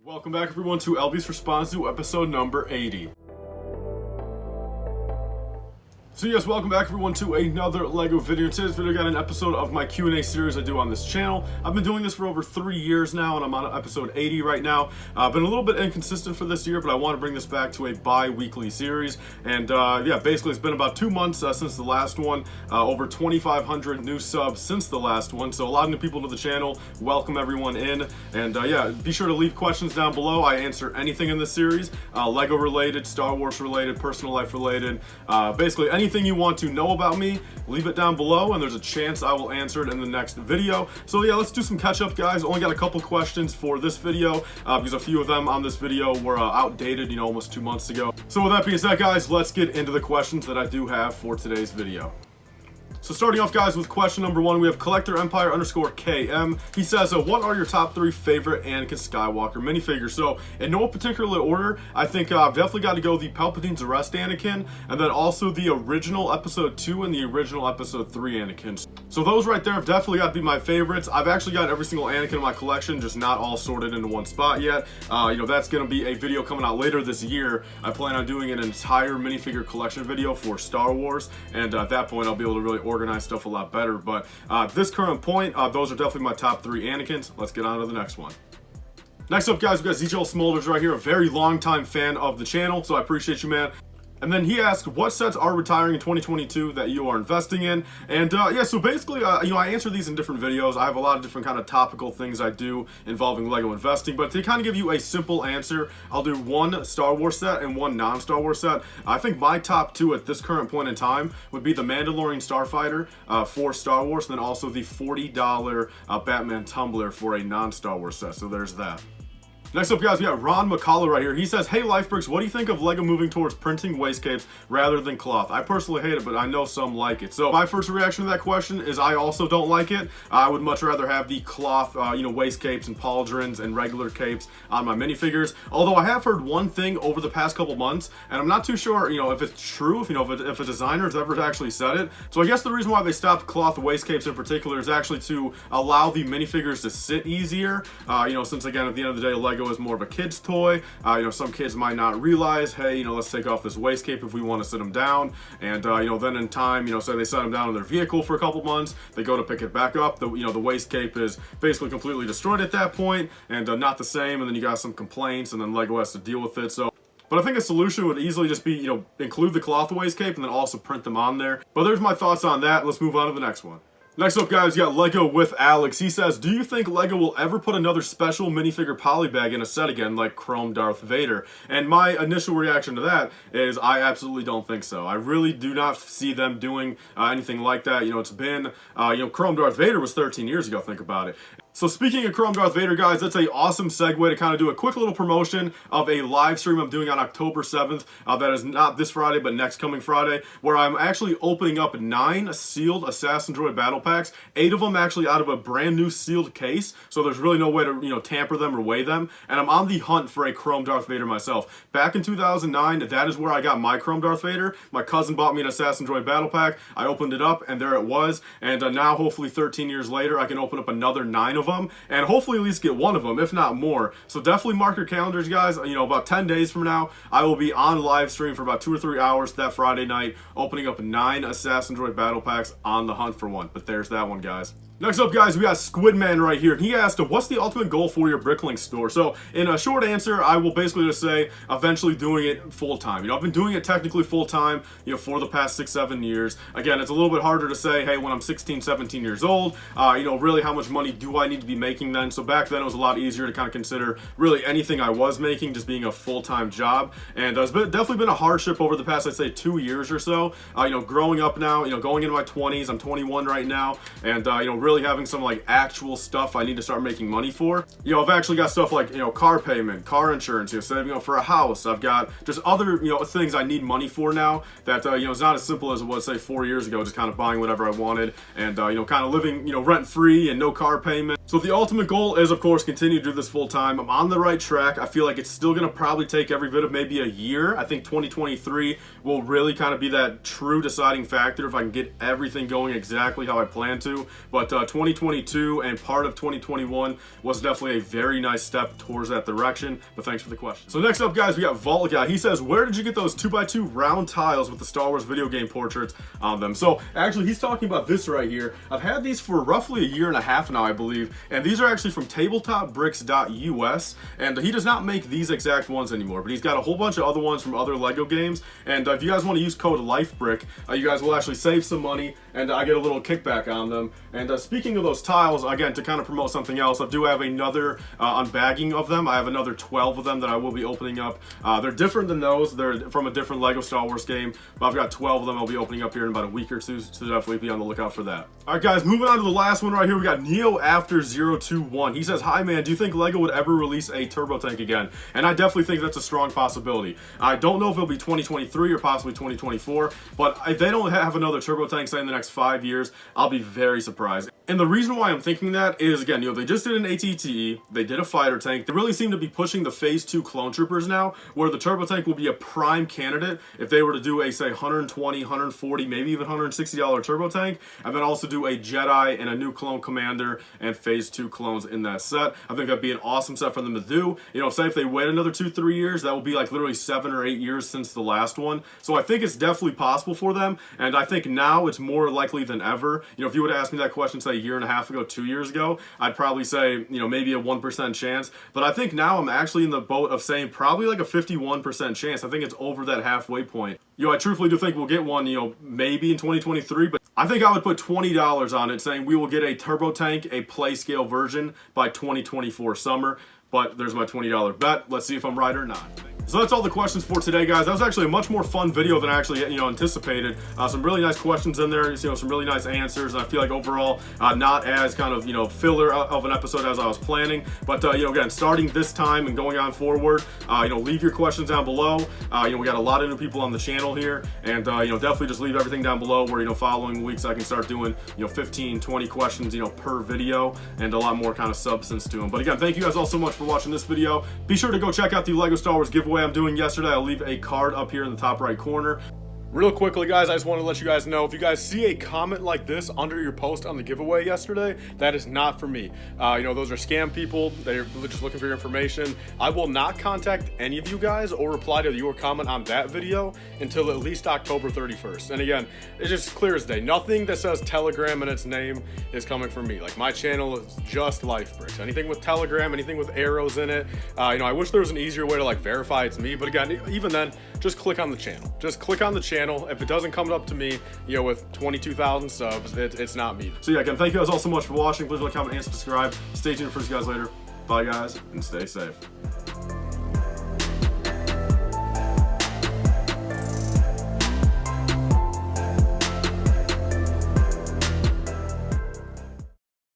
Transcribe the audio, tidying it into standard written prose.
Welcome back everyone to LBS Responds To episode number 80. So yes, welcome back everyone to another LEGO video. In today's video, I got an episode of my Q&A series I do on this channel. I've been doing this for over 3 years now, and I'm on episode 80 right now. Been a little bit inconsistent for this year, but I want to bring this back to a bi-weekly series. And yeah, basically it's been about 2 months since the last one. Over 2,500 new subs since the last one. So a lot of new people to the channel. Welcome everyone in. And yeah, be sure to leave questions down below. I answer anything in this series. LEGO related, Star Wars related, personal life related, basically anything you want to know about me, leave it down below and there's a chance I will answer it in the next video. So yeah, let's do some catch up, guys. Only got a couple questions for this video because a few of them on this video were outdated, you know, almost 2 months ago. So with that being said, guys, let's get into the questions that I do have for today's video. So starting off, guys, with question number 1, we have Collector Empire _KM. He says, what are your top 3 favorite Anakin Skywalker minifigures? So in no particular order, I think I've definitely got to go the Palpatine's Arrest Anakin, and then also the original episode 2 and the original episode 3 Anakins. So those right there have definitely got to be my favorites. I've actually got every single Anakin in my collection, just not all sorted into one spot yet. You know, that's going to be a video coming out later this year. I plan on doing an entire minifigure collection video for Star Wars, and at that point I'll be able to really organize stuff a lot better. But at this current point, those are definitely my top 3 Anakins. Let's get on to the next one. Next up, guys, we got ZJL Smolders right here, a very long time fan of the channel, so I appreciate you, man. And then he asked, what sets are retiring in 2022 that you are investing in? And yeah, so basically, you know, I answer these in different videos. I have a lot of different kind of topical things I do involving LEGO investing, but to kind of give you a simple answer, I'll do one Star Wars set and one non-Star Wars set. I think my top 2 at this current point in time would be the Mandalorian Starfighter for Star Wars, and then also the $40 Batman Tumbler for a non-Star Wars set. So there's that. Next up, guys, we got Ron McCullough right here. He says, hey, LifeBricks, what do you think of LEGO moving towards printing Waistcapes rather than cloth? I personally hate it, but I know some like it. So my first reaction to that question is I also don't like it. I would much rather have the cloth, you know, Waistcapes and pauldrons and regular capes on my minifigures. Although I have heard one thing over the past couple months, and I'm not too sure, you know, if it's true, if a designer has ever actually said it. So I guess the reason why they stopped cloth Waistcapes in particular is actually to allow the minifigures to sit easier. You know, since again, at the end of the day, LEGO is more of a kid's toy. You know, some kids might not realize, hey, you know, let's take off this Waistcape if we want to sit them down. And you know, then in time, you know, say they set them down in their vehicle for a couple months, they go to pick it back up, the, you know, the Waistcape is basically completely destroyed at that point, and not the same, and then you got some complaints, and then LEGO has to deal with it. So but I think a solution would easily just be, you know, include the cloth Waistcape and then also print them on there. But there's my thoughts on that. Let's move on to the next one. Next up, guys, we got LEGO with Alex. He says, do you think LEGO will ever put another special minifigure polybag in a set again, like Chrome Darth Vader? And my initial reaction to that is I absolutely don't think so. I really do not see them doing anything like that. You know, it's been, you know, Chrome Darth Vader was 13 years ago, think about it. So speaking of Chrome Darth Vader, guys, that's an awesome segue to kind of do a quick little promotion of a live stream I'm doing on October 7th. That is not this Friday, but next coming Friday, where I'm actually opening up 9 sealed Assassin Droid battle packs, 8 of them actually out of a brand new sealed case, so there's really no way to, you know, tamper them or weigh them. And I'm on the hunt for a Chrome Darth Vader myself. Back in 2009, that is where I got my Chrome Darth Vader. My cousin bought me an Assassin Droid battle pack. I opened it up, and there it was. And now, hopefully 13 years later, I can open up another 9 of them, and hopefully at least get 1 of them, if not more. So definitely mark your calendars, guys. You know, about 10 days from now, I will be on live stream for about 2 or 3 hours that Friday night, opening up 9 Assassin Droid battle packs on the hunt for one. But there's that one, guys. Next up, guys, we got Squidman right here. He asked, what's the ultimate goal for your Bricklink store? So in a short answer, I will basically just say eventually doing it full-time. You know, I've been doing it technically full-time, you know, for the past 6-7 years. Again, it's a little bit harder to say, hey, when I'm 16, 17 years old, you know, really how much money do I need to be making then? So back then it was a lot easier to kind of consider really anything I was making just being a full-time job. And it's definitely been a hardship over the past, I'd say, 2 years or so. You know, growing up now, you know, going into my 20s, I'm 21 right now, and, you know, really having some like actual stuff I need to start making money for. You know, I've actually got stuff like, you know, car payment, car insurance, you know, saving up for a house. I've got just other, you know, things I need money for now that, you know, it's not as simple as it was, say, 4 years ago, just kind of buying whatever I wanted and, you know, kind of living, you know, rent free and no car payment. So the ultimate goal is, of course, continue to do this full time. I'm on the right track. I feel like it's still going to probably take every bit of maybe a year. I think 2023 will really kind of be that true deciding factor if I can get everything going exactly how I plan to. But 2022 and part of 2021 was definitely a very nice step towards that direction. But thanks for the question. So next up, guys, we got Vault Guy. He says, where did you get those 2x2 round tiles with the Star Wars video game portraits on them? So actually, he's talking about this right here. I've had these for roughly a year and a half now, I believe, and these are actually from tabletopbricks.us, and he does not make these exact ones anymore, but he's got a whole bunch of other ones from other Lego games. And if you guys want to use code LifeBrick, you guys will actually save some money, and I get a little kickback on them. And speaking of those tiles, again, to kind of promote something else, I do have another unbagging of them. I have another 12 of them that I will be opening up. They're different than those. They're from a different Lego Star Wars game, but I've got 12 of them I'll be opening up here in about a week or two, so definitely be on the lookout for that. All right, guys, moving on to the last one right here. We got Neo After 021. He says, hi, man, do you think Lego would ever release a turbo tank again? And I definitely think that's a strong possibility. I don't know if it'll be 2023 or possibly 2024, but if they don't have another turbo tank, say, in the next 5 years, I'll be very surprised. And the reason why I'm thinking that is, again, you know, they just did an ATTE, they did a fighter tank. They really seem to be pushing the Phase 2 clone troopers now, where the turbo tank will be a prime candidate if they were to do a, say, $120, $140, maybe even $160 turbo tank, and then also do a Jedi and a new clone commander and Phase 2 clones in that set. I think that'd be an awesome set for them to do. You know, say if they wait another 2-3 years, that will be like literally 7 or 8 years since the last one. So I think it's definitely possible for them, and I think now it's more likely than ever. You know, if you would have asked me that question, say, a year and a half ago, 2 years ago, I'd probably say, you know, maybe a 1% chance. But I think now I'm actually in the boat of saying probably like a 51% chance. I think it's over that halfway point. You know, I truthfully do think we'll get one, you know, maybe in 2023, but I think I would put $20 on it, saying we will get a turbo tank, a play scale version by 2024 summer. But there's my $20 bet. Let's see if I'm right or not. So that's all the questions for today, guys. That was actually a much more fun video than I actually, you know, anticipated. Some really nice questions in there, you know, some really nice answers, and I feel like overall not as kind of, you know, filler of an episode as I was planning. But you know, again, starting this time and going on forward, you know, leave your questions down below. You know, we got a lot of new people on the channel here, and you know, definitely just leave everything down below where, you know, following weeks I can start doing, you know, 15, 20 questions, you know, per video, and a lot more kind of substance to them. But again, thank you guys all so much for watching this video. Be sure to go check out the Lego Star Wars giveaway I'm doing yesterday. I'll leave a card up here in the top right corner. Real quickly, guys, I just want to let you guys know, if you guys see a comment like this under your post on the giveaway yesterday, that is not for me. You know, those are scam people. They're just looking for your information. I will not contact any of you guys or reply to your comment on that video until at least October 31st. And again, it's just clear as day. Nothing that says Telegram in its name is coming from me. Like, my channel is just LifeBricks. Anything with Telegram, anything with arrows in it. You know, I wish there was an easier way to like verify it's me. But again, even then, just click on the channel. Just click on the channel. If it doesn't come up to me, you know, with 22,000 subs, it's not me. So yeah, again, thank you guys all so much for watching. Please like, comment, and subscribe. Stay tuned for you guys later. Bye, guys, and stay safe.